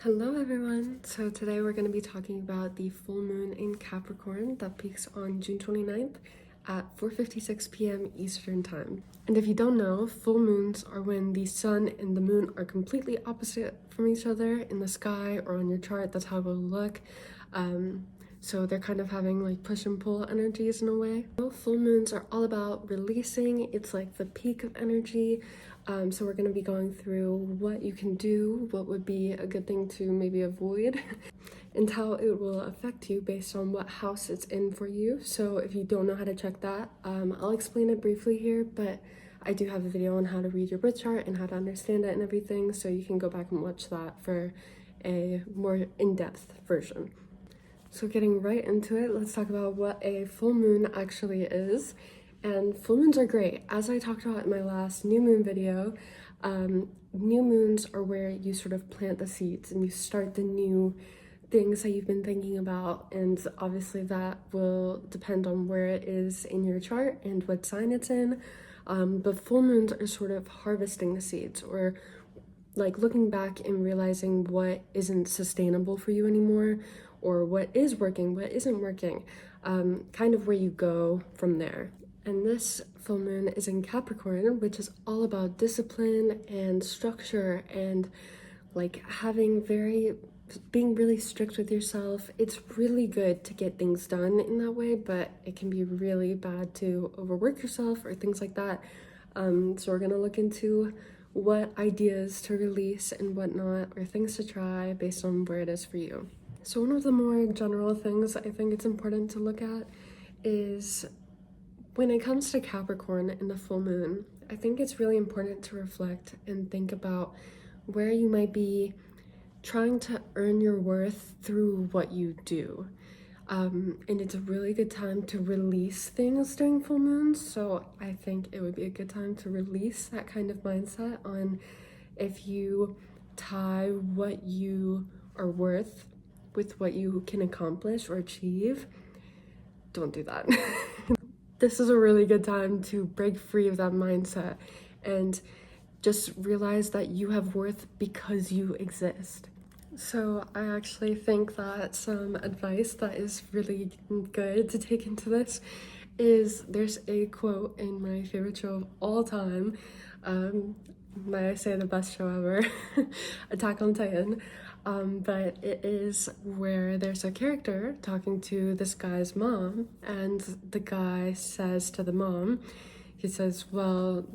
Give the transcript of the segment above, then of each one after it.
Hello everyone! So today we're going to be talking about the full moon in Capricorn that peaks on June 29th at 4:56 p.m. Eastern Time. And if you don't know, full moons are when the sun and the moon are completely opposite from each other in the sky or on your chart. That's how it will look. So they're kind of having like push and pull energies in a way. Full moons are all about releasing. It's like the peak of energy. So we're going to be going through what you can do, what would be a good thing to maybe avoid, and how it will affect you based on what house it's in for you. So if you don't know how to check that, I'll explain it briefly here, but I do have a video on how to read your birth chart and how to understand it and everything, so you can go back and watch that for a more in-depth version. So getting right into it, let's talk about what a full moon actually is. And full moons are great. As I talked about in my last new moon video, new moons are where you sort of plant the seeds and you start the new things that you've been thinking about. And obviously that will depend on where it is in your chart and what sign it's in. But full moons are sort of harvesting the seeds, or like looking back and realizing what isn't sustainable for you anymore, or what is working, what isn't working, kind of where you go from there. And this full moon is in Capricorn, which is all about discipline and structure and like being really strict with yourself. It's really good to get things done in that way, but it can be really bad to overwork yourself or things like that. So we're gonna look into what ideas to release and whatnot, or things to try based on where it is for you. So one of the more general things I think it's important to look at is when it comes to Capricorn and the full moon, I think it's really important to reflect and think about where you might be trying to earn your worth through what you do. And it's a really good time to release things during full moons. So I think it would be a good time to release that kind of mindset on if you tie what you are worth with what you can accomplish or achieve. Don't do that. This is a really good time to break free of that mindset and just realize that you have worth because you exist. So I actually think that some advice that is really good to take into this is, there's a quote in my favorite show of all time, might I say the best show ever, Attack on Titan. But it is where there's a character talking to this guy's mom, and the guy says to the mom, he says, well,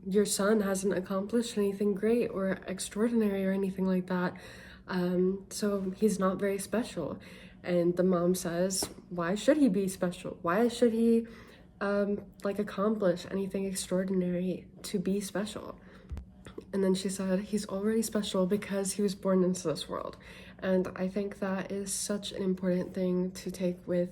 your son hasn't accomplished anything great or extraordinary or anything like that, so he's not very special. And the mom says, why should he be special? Why should he accomplish anything extraordinary to be special? And then she said, he's already special because he was born into this world. And I think that is such an important thing to take with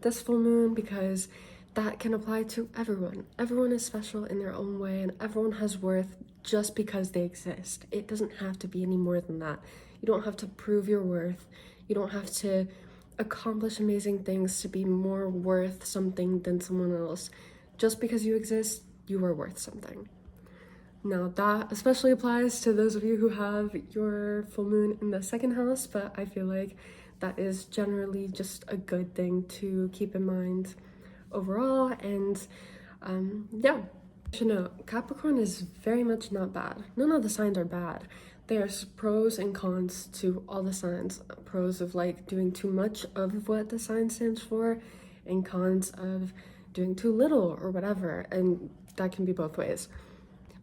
this full moon, because that can apply to everyone. Everyone is special in their own way, and everyone has worth just because they exist. It doesn't have to be any more than that. You don't have to prove your worth. You don't have to accomplish amazing things to be more worth something than someone else. Just because you exist, you are worth something. Now that especially applies to those of you who have your full moon in the second house, but I feel like that is generally just a good thing to keep in mind overall. And yeah, you should know Capricorn is very much not bad. None of the signs are bad. There's pros and cons to all the signs. Pros of like doing too much of what the sign stands for, and cons of doing too little or whatever, and that can be both ways.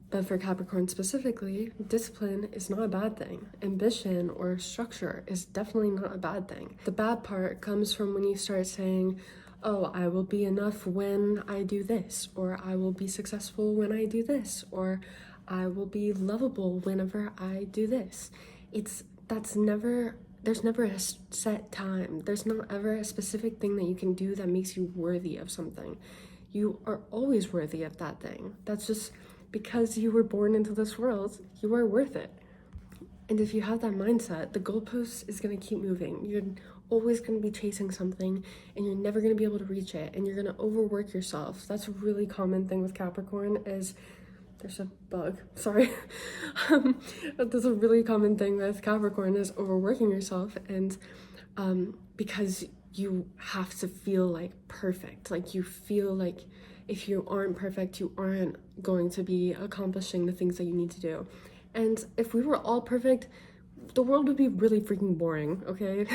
But for Capricorn specifically, discipline is not a bad thing. Ambition or structure is definitely not a bad thing. The bad part comes from when you start saying, oh, I will be enough when I do this, or I will be successful when I do this, or I will be lovable whenever I do this. There's never a set time. There's not ever a specific thing that you can do that makes you worthy of something. You are always worthy of that thing. That's just because you were born into this world, you are worth it. And if you have that mindset, the goalpost is going to keep moving. You're always going to be chasing something, and you're never going to be able to reach it, and you're going to overwork yourself. That's a really common thing with Capricorn, is There's a bug, sorry. That's a really common thing with Capricorn is overworking yourself, and because you have to feel like perfect, like you feel like if you aren't perfect, you aren't going to be accomplishing the things that you need to do. And if we were all perfect, the world would be really freaking boring, okay?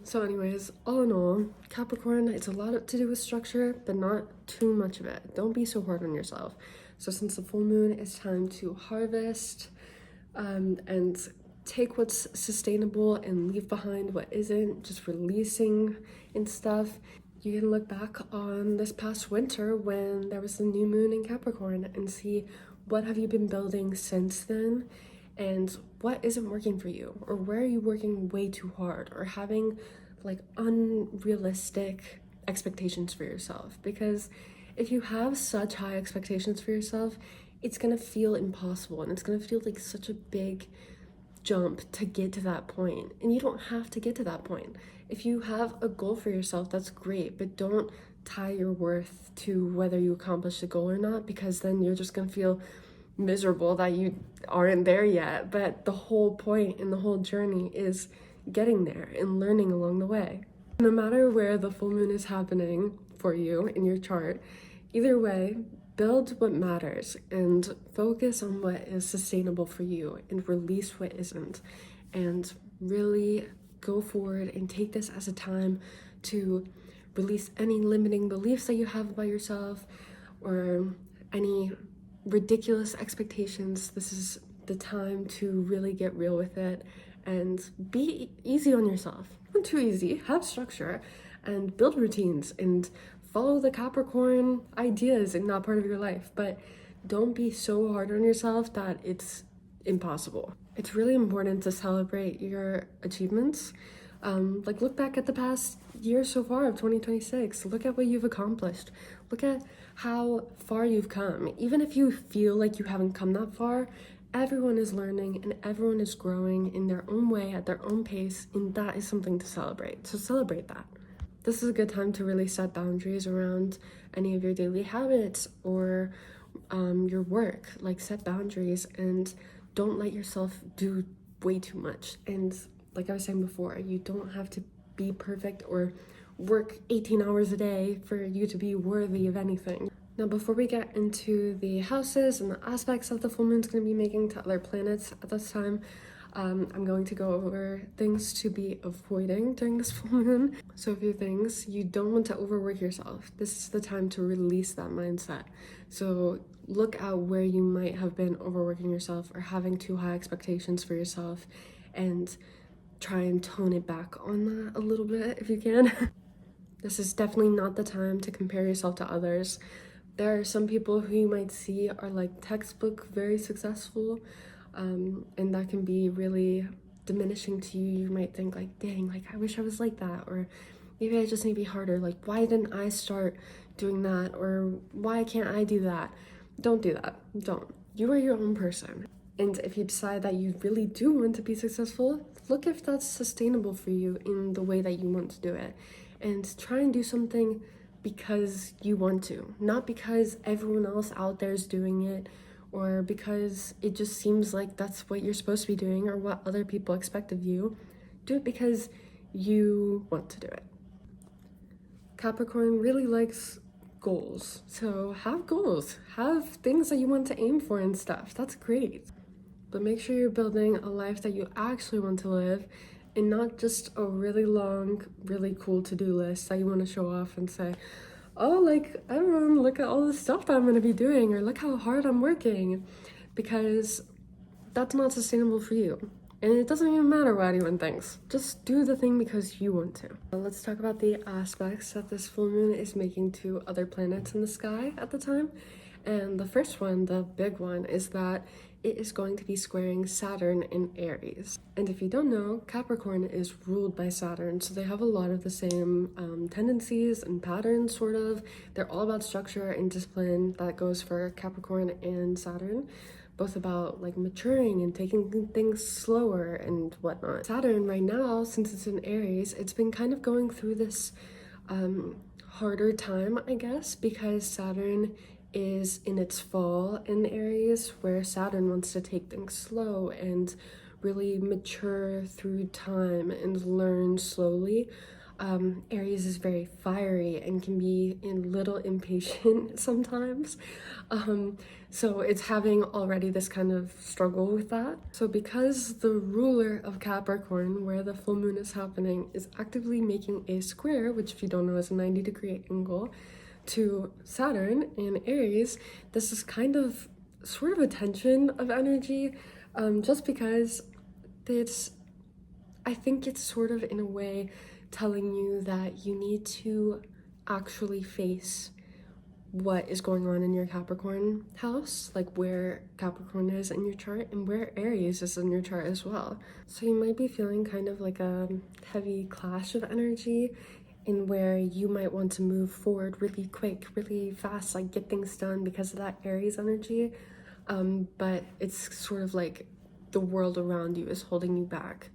So anyways, all in all, Capricorn, it's a lot to do with structure, but not too much of it. Don't be so hard on yourself. So since the full moon, it's time to harvest and take what's sustainable and leave behind what isn't, just releasing and stuff. You can look back on this past winter when there was the new moon in Capricorn and see what have you been building since then, and what isn't working for you, or where are you working way too hard or having like unrealistic expectations for yourself. Because if you have such high expectations for yourself, it's gonna feel impossible and it's gonna feel like such a big jump to get to that point. And you don't have to get to that point. If you have a goal for yourself, that's great, but don't tie your worth to whether you accomplish the goal or not, because then you're just gonna feel miserable that you aren't there yet. But the whole point in the whole journey is getting there and learning along the way. No matter where the full moon is happening for you in your chart, either way, build what matters and focus on what is sustainable for you and release what isn't, and really go forward and take this as a time to release any limiting beliefs that you have about yourself or any ridiculous expectations. This is the time to really get real with it and be easy on yourself. Not too easy. Have structure and build routines and follow the Capricorn ideas in that part of your life, but don't be so hard on yourself that it's impossible. It's really important to celebrate your achievements. Like look back at the past year so far of 2026. Look at what you've accomplished. Look at how far you've come. Even if you feel like you haven't come that far, everyone is learning and everyone is growing in their own way at their own pace, and that is something to celebrate. So celebrate that. This is a good time to really set boundaries around any of your daily habits or your work. Like set boundaries and don't let yourself do way too much. And like I was saying before, you don't have to be perfect or work 18 hours a day for you to be worthy of anything. Now, before we get into the houses and the aspects that the full moon's going to be making to other planets at this time, I'm going to go over things to be avoiding during this full moon. So a few things. You don't want to overwork yourself. This is the time to release that mindset. So look at where you might have been overworking yourself or having too high expectations for yourself, and try and tone it back on that a little bit if you can. This is definitely not the time to compare yourself to others. There are some people who you might see are like textbook very successful, and that can be really diminishing to you. You might think like, dang, like I wish I was like that, or maybe I just need to be harder. Like, why didn't I start doing that? Or why can't I do that? Don't do that. Don't. You are your own person. And if you decide that you really do want to be successful, look if that's sustainable for you in the way that you want to do it. And try and do something because you want to, not because everyone else out there is doing it, or because it just seems like that's what you're supposed to be doing or what other people expect of you. Do it because you want to do it. Capricorn really likes goals. So have goals. Have things that you want to aim for and stuff. That's great. But make sure you're building a life that you actually want to live, and not just a really long, really cool to-do list that you want to show off and say, oh, like, everyone, look at all the stuff that I'm going to be doing, or look how hard I'm working, because that's not sustainable for you. And it doesn't even matter what anyone thinks. Just do the thing because you want to. Let's talk about the aspects that this full moon is making to other planets in the sky at the time. And the first one, the big one, is that it is going to be squaring Saturn in Aries. And if you don't know, Capricorn is ruled by Saturn, so they have a lot of the same tendencies and patterns, sort of. They're all about structure and discipline. That goes for Capricorn and Saturn, both about like maturing and taking things slower and whatnot. Saturn right now, since it's in Aries, it's been kind of going through this harder time, I guess, because Saturn is in its fall in Aries, where Saturn wants to take things slow and really mature through time and learn slowly. Aries is very fiery and can be a little impatient sometimes. So it's having already this kind of struggle with that. So because the ruler of Capricorn, where the full moon is happening, is actively making a square, which if you don't know is a 90-degree angle, to Saturn in Aries, this is kind of sort of a tension of energy, just because I think it's sort of in a way telling you that you need to actually face what is going on in your Capricorn house, like where Capricorn is in your chart and where Aries is in your chart as well. So you might be feeling kind of like a heavy clash of energy in where you might want to move forward really quick, really fast, like get things done because of that Aries energy. But it's sort of like the world around you is holding you back.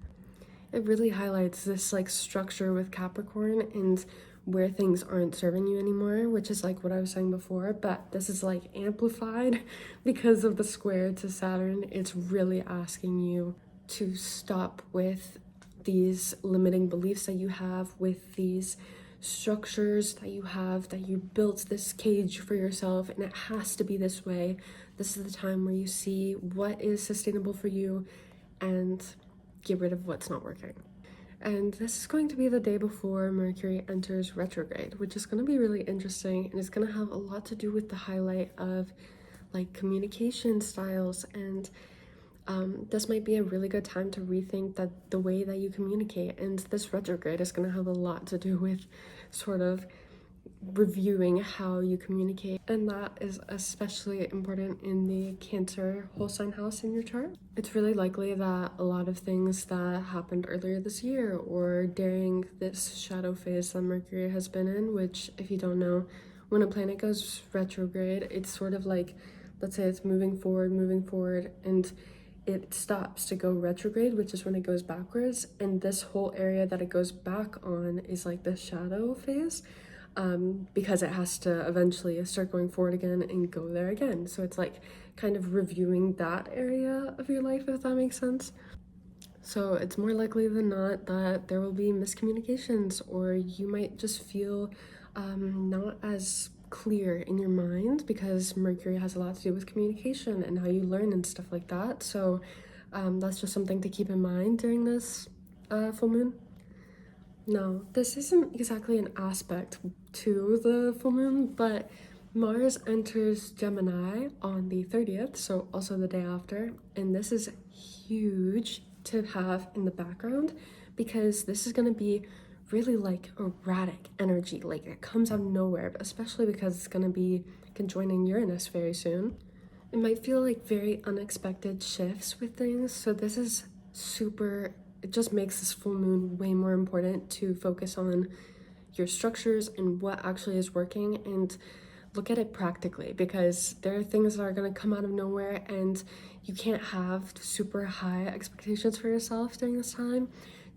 It really highlights this like structure with Capricorn and where things aren't serving you anymore, which is like what I was saying before, but this is like amplified because of the square to Saturn. It's really asking you to stop with these limiting beliefs that you have, with these structures that you have, that you built this cage for yourself and it has to be this way. This is the time where you see what is sustainable for you and get rid of what's not working. And this is going to be the day before Mercury enters retrograde, which is going to be really interesting, and it's going to have a lot to do with the highlight of like communication styles, and this might be a really good time to rethink that the way that you communicate. And this retrograde is going to have a lot to do with sort of reviewing how you communicate, and that is especially important in the Cancer whole sign house in your chart. It's really likely that a lot of things that happened earlier this year or during this shadow phase that Mercury has been in, which if you don't know, when a planet goes retrograde, it's sort of like, let's say it's moving forward, and it stops to go retrograde, which is when it goes backwards, and this whole area that it goes back on is like the shadow phase. Because it has to eventually start going forward again and go there again. So it's like kind of reviewing that area of your life, if that makes sense. So it's more likely than not that there will be miscommunications, or you might just feel not as clear in your mind, because Mercury has a lot to do with communication and how you learn and stuff like that. So that's just something to keep in mind during this full moon. No, this isn't exactly an aspect to the full moon, but Mars enters Gemini on the 30th, so also the day after, and this is huge to have in the background because this is going to be really like erratic energy, like it comes out of nowhere, especially because it's going to be conjoining Uranus very soon. It might feel like very unexpected shifts with things, so this is it just makes this full moon way more important to focus on your structures and what actually is working, and look at it practically, because there are things that are going to come out of nowhere and you can't have super high expectations for yourself during this time.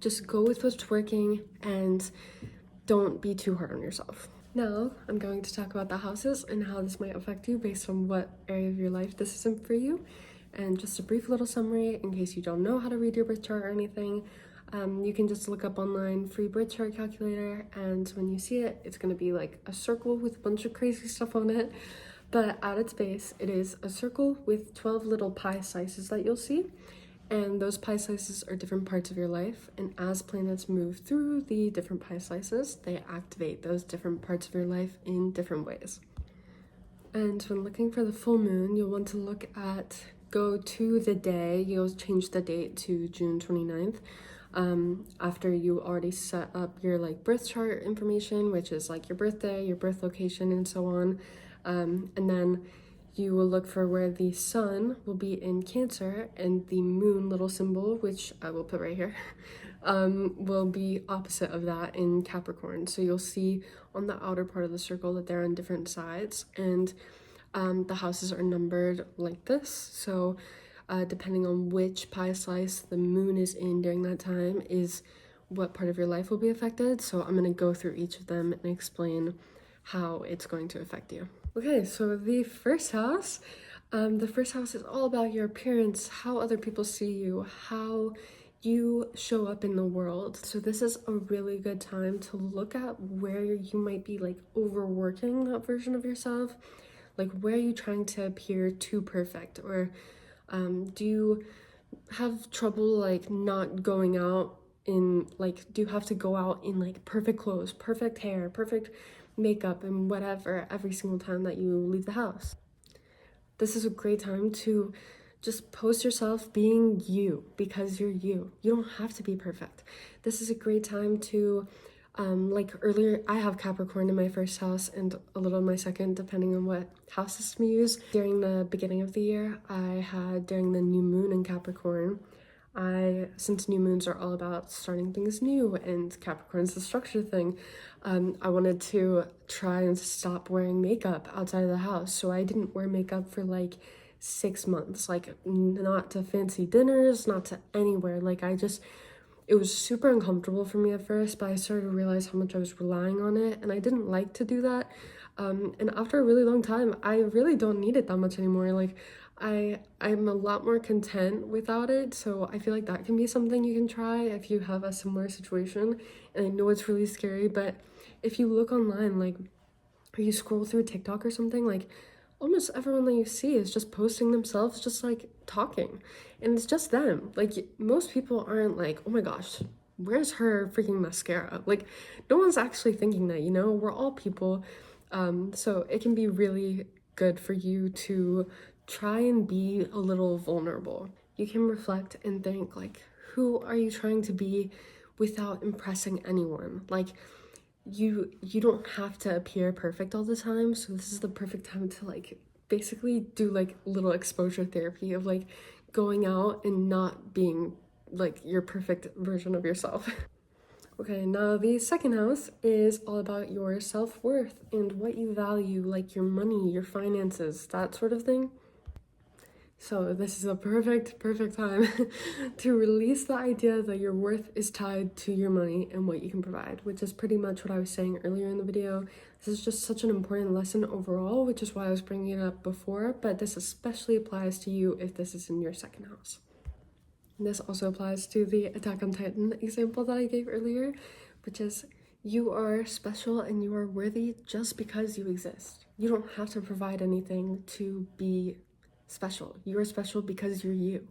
Just go with what's working and don't be too hard on yourself. Now I'm going to talk about the houses and how this might affect you based on what area of your life this isn't for you. And just a brief little summary in case you don't know how to read your birth chart or anything. You can just look up online free birth chart calculator, and when you see it, it's going to be like a circle with a bunch of crazy stuff on it, but at its base it is a circle with 12 little pie slices that you'll see, and those pie slices are different parts of your life, and as planets move through the different pie slices, they activate those different parts of your life in different ways. And when looking for the full moon, you'll want to go to the day. You'll change the date to June 29th. After you already set up your like birth chart information, which is like your birthday, your birth location, and so on. And then you will look for where the sun will be in Cancer, and the moon little symbol, which I will put right here, will be opposite of that in Capricorn. So you'll see on the outer part of the circle that they're on different sides, and the houses are numbered like this. So depending on which pie slice the moon is in during that time is what part of your life will be affected. So I'm going to go through each of them and explain how it's going to affect you. Okay, so the first house is all about your appearance, how other people see you, how you show up in the world. So this is a really good time to look at where you might be like overworking that version of yourself. Like, where are you trying to appear too perfect? Or do you have trouble like not going out in like, do you have to go out in like perfect clothes, perfect hair, perfect makeup, and whatever every single time that you leave the house? This is a great time to just post yourself being you because you're you. You don't have to be perfect. This is a great time to, like earlier, I have Capricorn in my first house and a little in my second, depending on what house system you use. During the beginning of the year, I had during the new moon in Capricorn. Since new moons are all about starting things new and Capricorn's the structure thing, I wanted to try and stop wearing makeup outside of the house. So I didn't wear makeup for like 6 months, like not to fancy dinners, not to anywhere. It was super uncomfortable for me at first, but I started to realize how much I was relying on it, and I didn't like to do that. And after a really long time, I really don't need it that much anymore. Like, I'm a lot more content without it, so I feel like that can be something you can try if you have a similar situation. And I know it's really scary, but if you look online, like, or you scroll through TikTok or something, like, almost everyone that you see is just posting themselves, just like talking, and it's just them. Like, most people aren't like, oh my gosh, where's her freaking mascara? Like, no one's actually thinking that, you know? We're all people. So it can be really good for you to try and be a little vulnerable. You can reflect and think, like, who are you trying to be without impressing anyone? Like, you don't have to appear perfect all the time, so this is the perfect time to like basically do like little exposure therapy of like going out and not being like your perfect version of yourself. Okay, now the second house is all about your self-worth and what you value, like your money, your finances, that sort of thing. So this is a perfect time to release the idea that your worth is tied to your money and what you can provide, which is pretty much what I was saying earlier in the video. This is just such an important lesson overall, which is why I was bringing it up before, but this especially applies to you if this is in your second house. And this also applies to the Attack on Titan example that I gave earlier, which is you are special and you are worthy just because you exist. You don't have to provide anything to be special. You are special because you're you.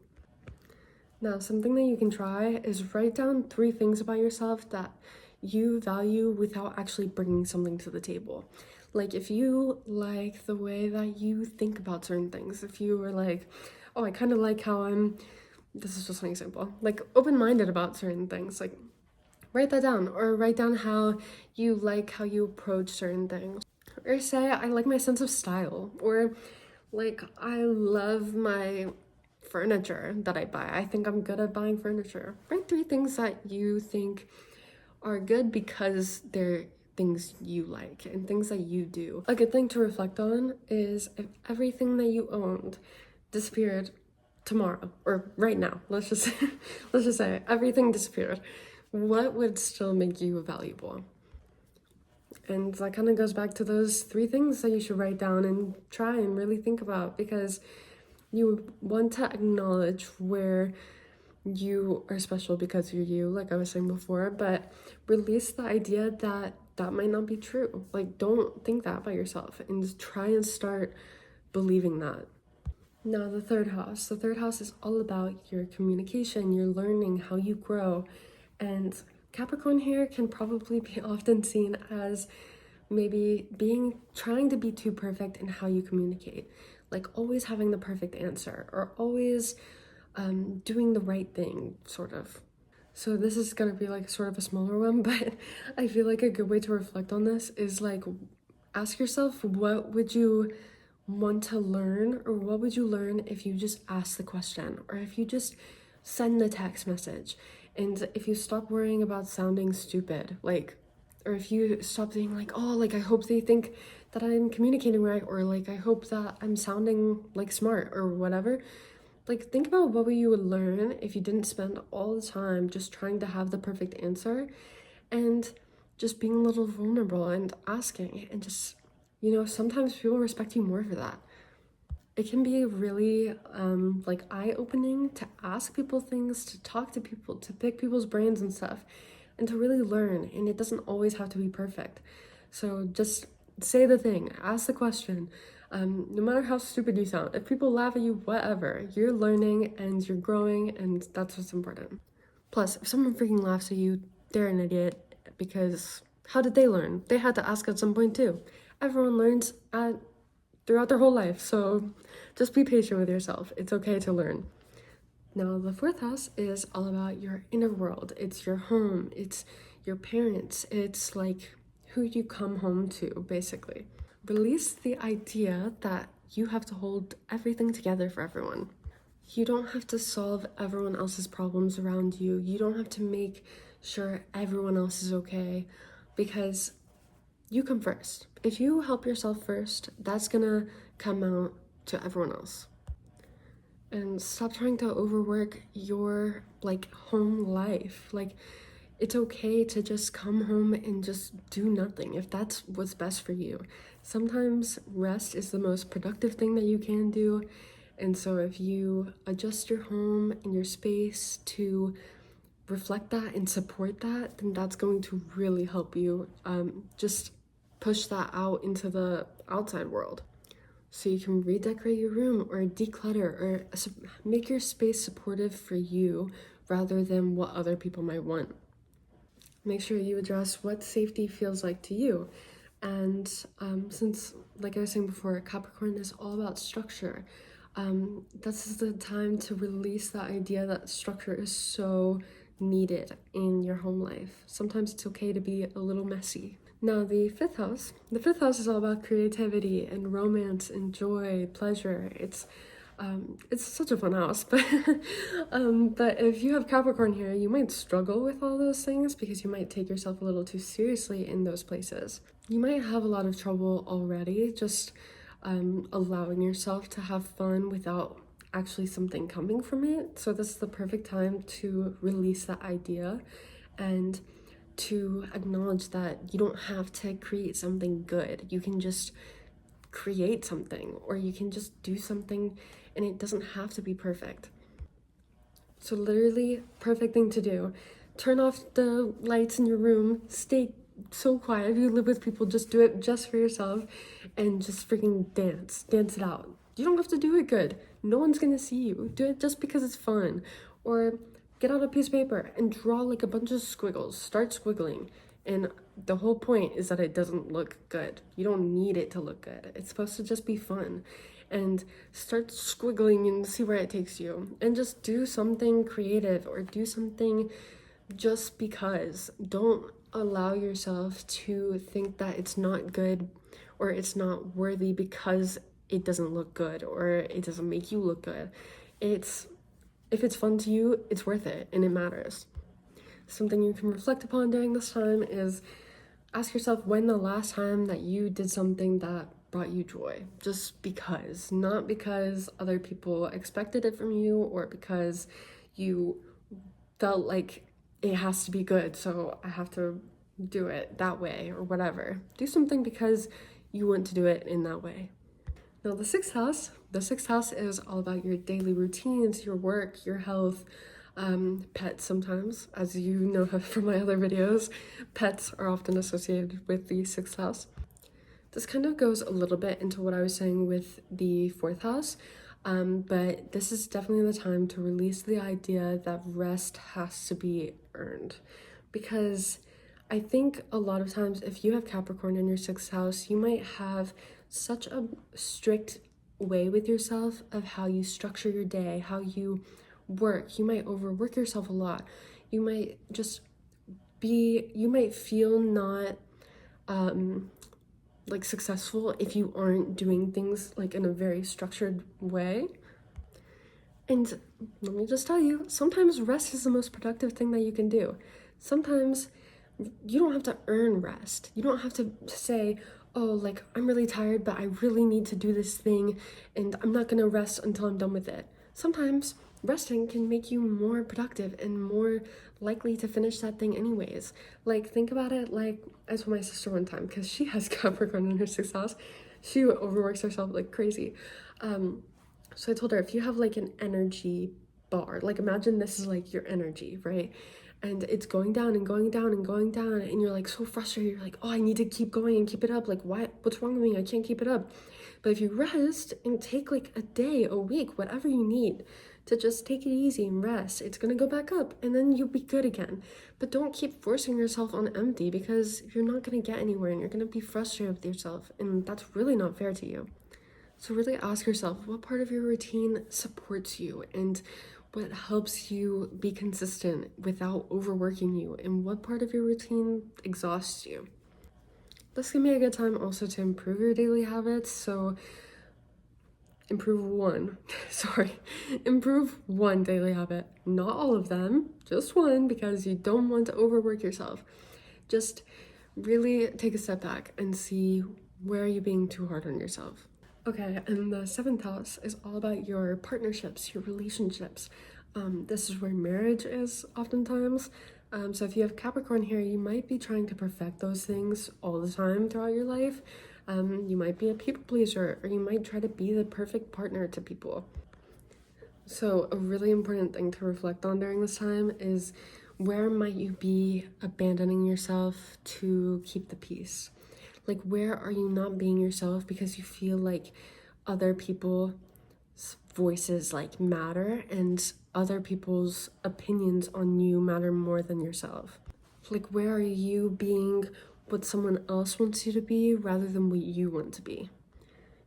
Now, something that you can try is write down 3 things about yourself that you value without actually bringing something to the table. Like, if you like the way that you think about certain things, if you were like, oh, I kind of like how this is just an example, like open-minded about certain things, like write that down, or write down how you like how you approach certain things, or say, I like my sense of style, or like, I love my furniture that I buy. I think I'm good at buying furniture. Write 3 things that you think are good because they're things you like and things that you do. A good thing to reflect on is if everything that you owned disappeared tomorrow or right now, let's just say everything disappeared, what would still make you valuable? And that kind of goes back to those 3 things that you should write down and try and really think about, because you want to acknowledge where you are special because you're you, like I was saying before, but release the idea that that might not be true. Like, don't think that about yourself and try and start believing that. Now, the third house. The third house is all about your communication, your learning, how you grow. And Capricorn here can probably be often seen as maybe trying to be too perfect in how you communicate, like always having the perfect answer or always doing the right thing, sort of. So this is gonna be like sort of a smaller one, but I feel like a good way to reflect on this is like, ask yourself, what would you want to learn, or what would you learn if you just ask the question, or if you just send the text message, and if you stop worrying about sounding stupid, like, or if you stop being like, oh, like, I hope they think that I'm communicating right, or like, I hope that I'm sounding like smart or whatever. Like, think about what you would learn if you didn't spend all the time just trying to have the perfect answer, and just being a little vulnerable and asking and just You know, sometimes people respect you more for that. It can be really like eye-opening to ask people things, to talk to people, to pick people's brains and stuff, and to really learn. And it doesn't always have to be perfect. So just say the thing, ask the question. No matter how stupid you sound, if people laugh at you, whatever, you're learning and you're growing, and that's what's important. Plus, if someone freaking laughs at you, they're an idiot, because how did they learn? They had to ask at some point too. Everyone learns throughout their whole life, so just be patient with yourself. It's okay to learn. Now, the fourth house is all about your inner world. It's your home, it's your parents, it's like who you come home to, basically. Release the idea that you have to hold everything together for everyone. You don't have to solve everyone else's problems around you. You don't have to make sure everyone else is okay, because you come first. If you help yourself first, that's gonna come out to everyone else. And stop trying to overwork your like home life. Like, it's okay to just come home and just do nothing if that's what's best for you. Sometimes rest is the most productive thing that you can do. And so if you adjust your home and your space to reflect that and support that, then that's going to really help you just push that out into the outside world. So you can redecorate your room or declutter or make your space supportive for you rather than what other people might want. Make sure you address what safety feels like to you. And since, like I was saying before, Capricorn is all about structure, this is the time to release the idea that structure is so needed in your home life. Sometimes it's okay to be a little messy. Now, the fifth house is all about creativity and romance and joy, pleasure. It's such a fun house, but if you have Capricorn here, you might struggle with all those things because you might take yourself a little too seriously in those places. You might have a lot of trouble already just allowing yourself to have fun without actually something coming from it. So this is the perfect time to release that idea and to acknowledge that you don't have to create something good. You can just create something, or you can just do something, and it doesn't have to be perfect. So literally, perfect thing to do. Turn off the lights in your room, stay so quiet. If you live with people, just do it just for yourself and just freaking dance it out. You don't have to do it good. No one's gonna see you. Do it just because it's fun. Or get out a piece of paper and draw like a bunch of squiggles. Start squiggling. And the whole point is that it doesn't look good. You don't need it to look good. It's supposed to just be fun. And start squiggling and see where it takes you. And just do something creative or do something just because. Don't allow yourself to think that it's not good or it's not worthy because it doesn't look good or it doesn't make you look good. If it's fun to you, it's worth it and it matters. Something you can reflect upon during this time is ask yourself when the last time that you did something that brought you joy. Just because. Not because other people expected it from you or because you felt like it has to be good, so I have to do it that way or whatever. Do something because you want to do it in that way. Now, the sixth house is all about your daily routines, your work, your health, pets sometimes. As you know from my other videos, pets are often associated with the sixth house. This kind of goes a little bit into what I was saying with the fourth house, but this is definitely the time to release the idea that rest has to be earned. Because I think a lot of times if you have Capricorn in your sixth house, you might have such a strict way with yourself of how you structure your day, how you work. You might overwork yourself a lot. You might feel not like successful if you aren't doing things like in a very structured way. And let me just tell you, sometimes rest is the most productive thing that you can do. Sometimes you don't have to earn rest. You don't have to say, oh, like, I'm really tired, but I really need to do this thing, and I'm not gonna rest until I'm done with it. Sometimes resting can make you more productive and more likely to finish that thing anyways. Like, think about it, like I told my sister one time, because she has Capricorn in her 6th house, she overworks herself like crazy. So I told her, if you have like an energy bar, like imagine this is like your energy, right? And it's going down and going down and going down, and you're like so frustrated, you're like, oh, I need to keep going and keep it up, like what's wrong with me, I can't keep it up. But if you rest and take like a day, a week, whatever you need to just take it easy and rest, it's gonna go back up and then you'll be good again. But don't keep forcing yourself on empty, because you're not gonna get anywhere and you're gonna be frustrated with yourself, and that's really not fair to you. So really ask yourself, what part of your routine supports you and what helps you be consistent without overworking you, and what part of your routine exhausts you. This can be a good time also to improve your daily habits. So improve one daily habit, not all of them, just one, because you don't want to overwork yourself. Just really take a step back and see, where are you being too hard on yourself. Okay, and the 7th house is all about your partnerships, your relationships. This is where marriage is oftentimes. So if you have Capricorn here, you might be trying to perfect those things all the time throughout your life. You might be a people pleaser, or you might try to be the perfect partner to people. So a really important thing to reflect on during this time is, where might you be abandoning yourself to keep the peace? Like, where are you not being yourself because you feel like other people's voices like matter, and other people's opinions on you matter more than yourself? Like, where are you being what someone else wants you to be rather than what you want to be?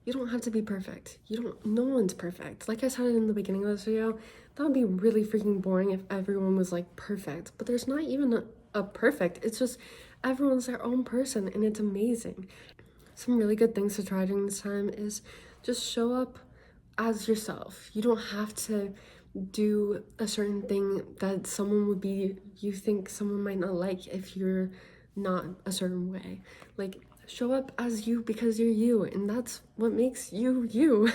You don't have to be perfect. No one's perfect. Like I said in the beginning of this video, that would be really freaking boring if everyone was like perfect. But there's not even a perfect. It's just everyone's their own person, and it's amazing. Some really good things to try during this time is just show up as yourself. You don't have to do a certain thing that you think someone might not like if you're not a certain way. Like, show up as you because you're you, and that's what makes you you.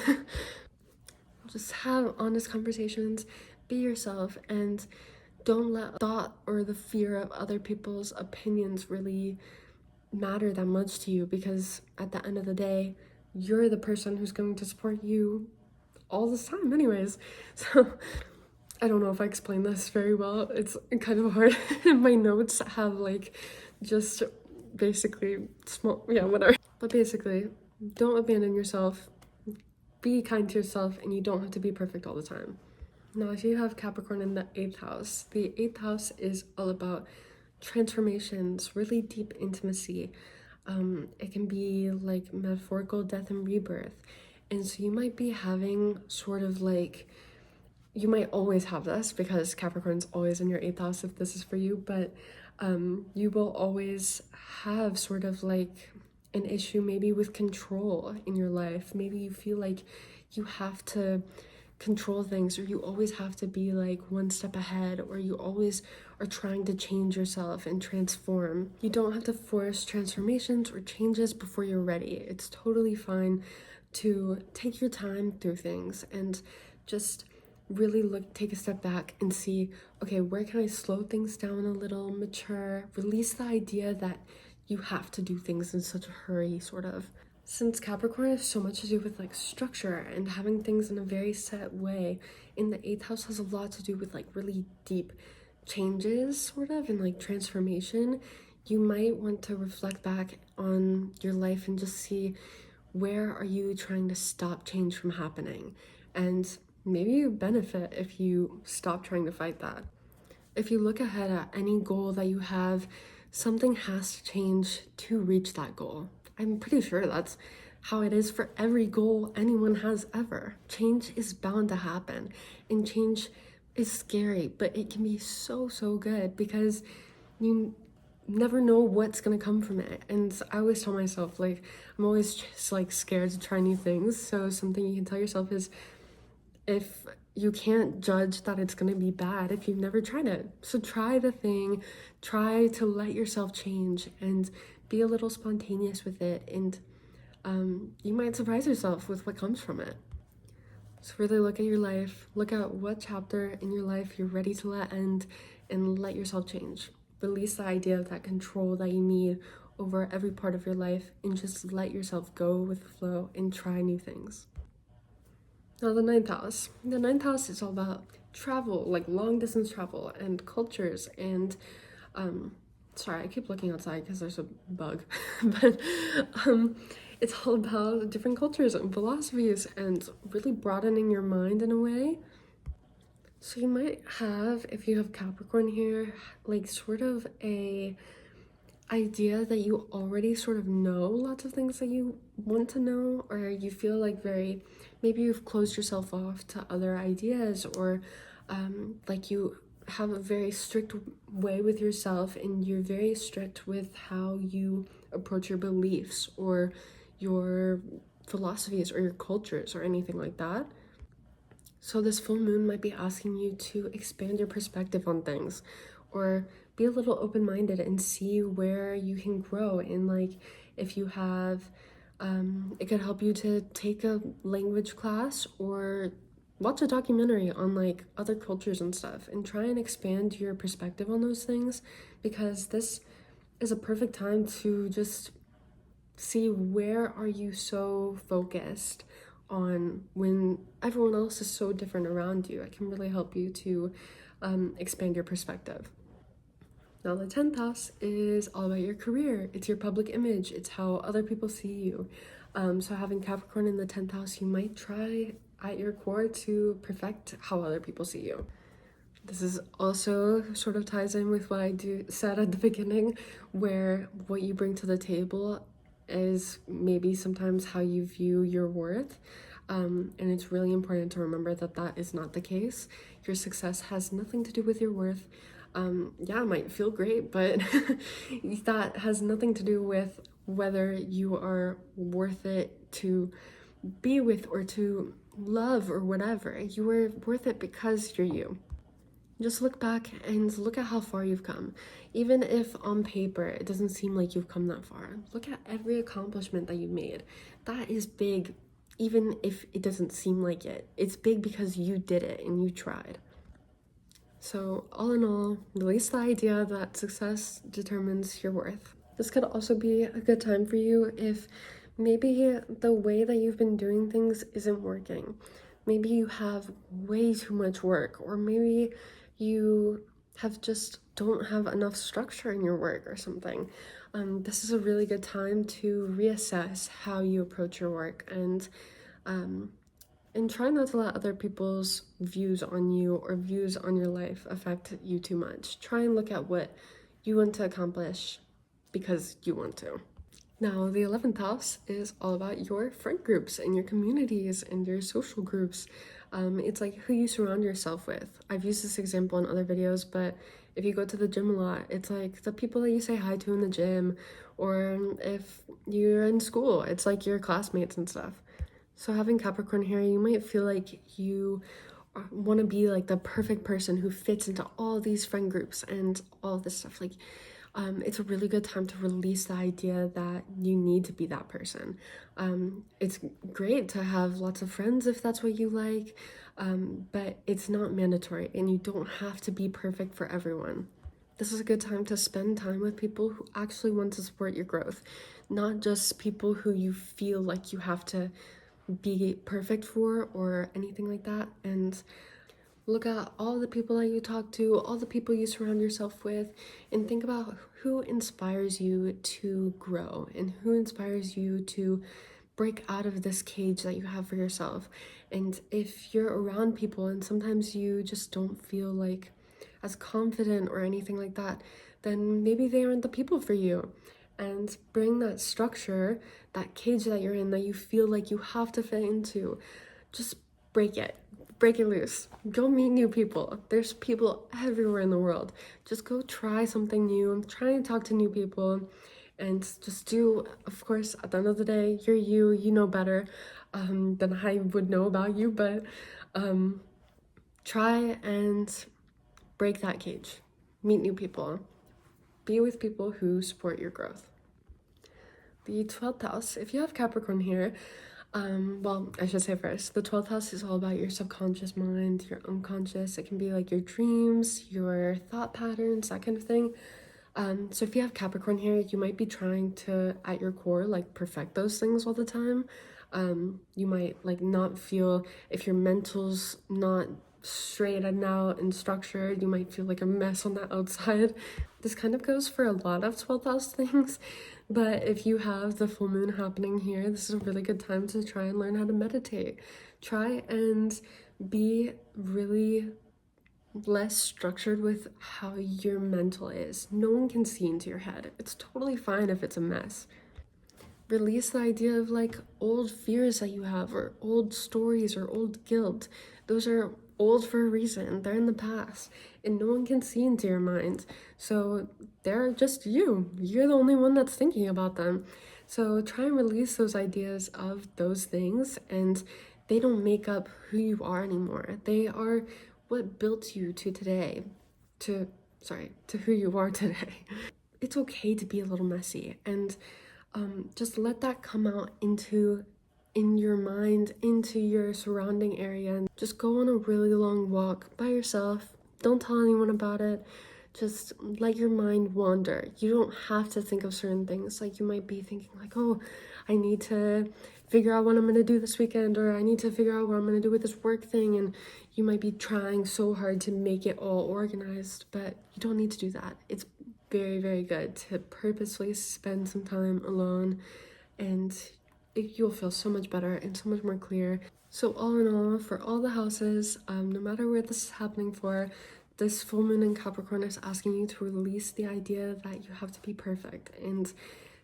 Just have honest conversations, be yourself, and don't let thought or the fear of other people's opinions really matter that much to you, because at the end of the day, you're the person who's going to support you all this time anyways. So I don't know if I explained this very well. It's kind of hard. My notes have like just basically whatever. But basically, don't abandon yourself. Be kind to yourself, and you don't have to be perfect all the time. Now, if you have Capricorn in the 8th house, the 8th house is all about transformations, really deep intimacy. It can be like metaphorical death and rebirth. And so you might be having sort of like, you might always have this because Capricorn's always in your 8th house if this is for you, but you will always have sort of like an issue maybe with control in your life. Maybe you feel like you have to control things, or you always have to be like one step ahead, or you always are trying to change yourself and transform. You don't have to force transformations or changes before you're ready. It's totally fine to take your time through things and just really take a step back and see, okay, where can I slow things down a little, mature, release the idea that you have to do things in such a hurry, sort of. Since Capricorn has so much to do with like structure and having things in a very set way, in the 8th house has a lot to do with like really deep changes, sort of, and like transformation. You might want to reflect back on your life and just see, where are you trying to stop change from happening? And maybe you benefit if you stop trying to fight that. If you look ahead at any goal that you have, something has to change to reach that goal. I'm pretty sure that's how it is for every goal anyone has ever. Change is bound to happen, and change is scary, but it can be so good because you never know what's gonna come from it. And I always tell myself, like, I'm always just like scared to try new things. So something you can tell yourself is, if you can't judge that it's gonna be bad if you've never tried it. So try the thing, try to let yourself change and be a little spontaneous with it, and you might surprise yourself with what comes from it. So really look at your life, look at what chapter in your life you're ready to let end, and let yourself change. Release the idea of that control that you need over every part of your life, and just let yourself go with the flow and try new things. Now the ninth house. The ninth house is all about travel, like long distance travel and cultures and sorry, I keep looking outside because there's a bug. But it's all about different cultures and philosophies and really broadening your mind in a way. So you might have, if you have Capricorn here, like sort of a idea that you already sort of know lots of things that you want to know, or you feel like maybe you've closed yourself off to other ideas, or like you have a very strict way with yourself and you're very strict with how you approach your beliefs or your philosophies or your cultures or anything like that. So this full moon might be asking you to expand your perspective on things, or be a little open-minded and see where you can grow. And like, if you have, it could help you to take a language class or watch a documentary on like other cultures and stuff, and try and expand your perspective on those things, because this is a perfect time to just see where are you so focused on when everyone else is so different around you. It can really help you to expand your perspective. Now the 10th house is all about your career. It's your public image. It's how other people see you. So having Capricorn in the 10th house, you might try at your core to perfect how other people see you. This is also sort of ties in with what I said at the beginning, where what you bring to the table is maybe sometimes how you view your worth. And it's really important to remember that that is not the case. Your success has nothing to do with your worth. Yeah, it might feel great, but that has nothing to do with whether you are worth it to be with or to love or whatever. You are worth it because you're you. Just look back and look at how far you've come. Even if on paper it doesn't seem like you've come that far, look at every accomplishment that you've made. That is big, even if it doesn't seem like it. It's big because you did it and you tried. So all in all, release the idea that success determines your worth. This could also be a good time for you if maybe the way that you've been doing things isn't working. Maybe you have way too much work, or maybe you don't have enough structure in your work or something. This is a really good time to reassess how you approach your work, and try not to let other people's views on you or views on your life affect you too much. Try and look at what you want to accomplish because you want to. Now, the 11th house is all about your friend groups and your communities and your social groups. It's like who you surround yourself with. I've used this example in other videos, but if you go to the gym a lot, it's like the people that you say hi to in the gym, or if you're in school, it's like your classmates and stuff. So having Capricorn here, you might feel like you want to be like the perfect person who fits into all these friend groups and all this stuff. Like, it's a really good time to release the idea that you need to be that person. It's great to have lots of friends if that's what you like, but it's not mandatory, and you don't have to be perfect for everyone. This is a good time to spend time with people who actually want to support your growth, not just people who you feel like you have to be perfect for or anything like that. And look at all the people that you talk to, all the people you surround yourself with, and think about who inspires you to grow and who inspires you to break out of this cage that you have for yourself. And if you're around people and sometimes you just don't feel like as confident or anything like that, then maybe they aren't the people for you. And bring that structure, that cage that you're in, that you feel like you have to fit into, just break it loose. Go meet new people. There's people everywhere in the world. Just go try something new, try and talk to new people, and just do, of course, at the end of the day, you're you know better than I would know about you, but try and break that cage. Meet new people. Be with people who support your growth. The 12th house, if you have Capricorn here, Well, I should say first, the 12th house is all about your subconscious mind, your unconscious. It can be like your dreams, your thought patterns, that kind of thing. So if you have Capricorn here, you might be trying to, at your core, like perfect those things all the time. You might like not feel, if your mental's not straight and out and structured, you might feel like a mess on the outside. This kind of goes for a lot of 12th house things, but if you have the full moon happening here, this is a really good time to try and learn how to meditate. Try and be really less structured with how your mental is. No one can see into your head. It's totally fine if it's a mess. Release the idea of like old fears that you have, or old stories, or old guilt. Those are old for a reason. They're in the past and no one can see into your mind. So they're just you. You're the only one that's thinking about them. So try and release those ideas of those things, and they don't make up who you are anymore. They are what built you to today, to who you are today. It's okay to be a little messy, and just let that come out in your mind, into your surrounding area, and just go on a really long walk by yourself. Don't tell anyone about it. Just let your mind wander. You don't have to think of certain things. Like, you might be thinking like, oh, I need to figure out what I'm going to do this weekend, or I need to figure out what I'm going to do with this work thing, and you might be trying so hard to make it all organized, but you don't need to do that. It's very, very good to purposely spend some time alone, and you'll feel so much better and so much more clear. So all in all, for all the houses, no matter where this is happening for, this full moon in Capricorn is asking you to release the idea that you have to be perfect, and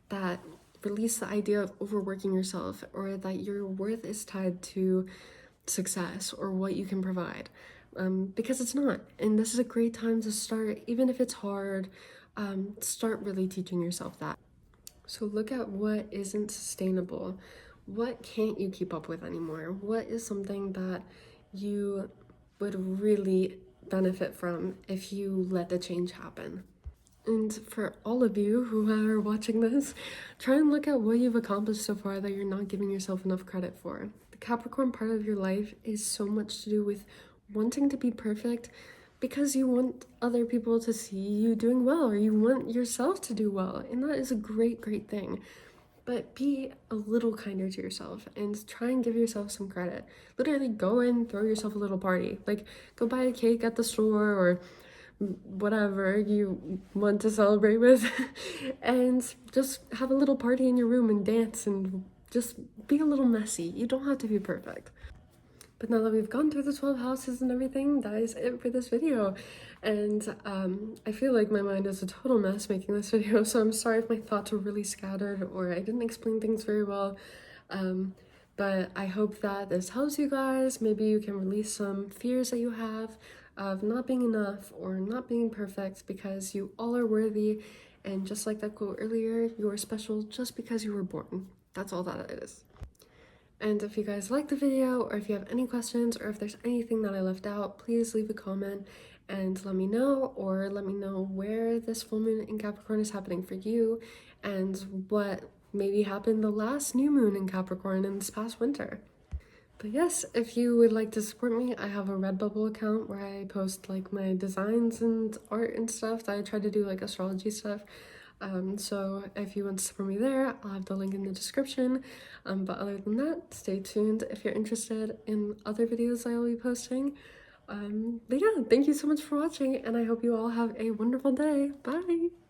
that release the idea of overworking yourself, or that your worth is tied to success or what you can provide, because it's not. And this is a great time to start, even if it's hard, start really teaching yourself that. So look at what isn't sustainable. What can't you keep up with anymore? What is something that you would really benefit from if you let the change happen? And for all of you who are watching this, try and look at what you've accomplished so far that you're not giving yourself enough credit for. The Capricorn part of your life is so much to do with wanting to be perfect, because you want other people to see you doing well, or you want yourself to do well, and that is a great, great thing. But be a little kinder to yourself and try and give yourself some credit. Literally go and throw yourself a little party. Like, go buy a cake at the store, or whatever you want to celebrate with, and just have a little party in your room and dance and just be a little messy. You don't have to be perfect. But now that we've gone through the 12 houses and everything, that is it for this video. And I feel like my mind is a total mess making this video, so I'm sorry if my thoughts were really scattered or I didn't explain things very well. But I hope that this helps you guys. Maybe you can release some fears that you have of not being enough or not being perfect, because you all are worthy. And just like that quote earlier, you are special just because you were born. That's all that it is. And if you guys like the video, or if you have any questions, or if there's anything that I left out, please leave a comment and let me know, or let me know where this full moon in Capricorn is happening for you, and what maybe happened the last new moon in Capricorn in this past winter. But yes, if you would like to support me, I have a Redbubble account where I post like my designs and art and stuff that I try to do, like astrology stuff. So if you want to support me there, I'll have the link in the description. But other than that, stay tuned if you're interested in other videos I will be posting. But yeah, thank you so much for watching, and I hope you all have a wonderful day. Bye!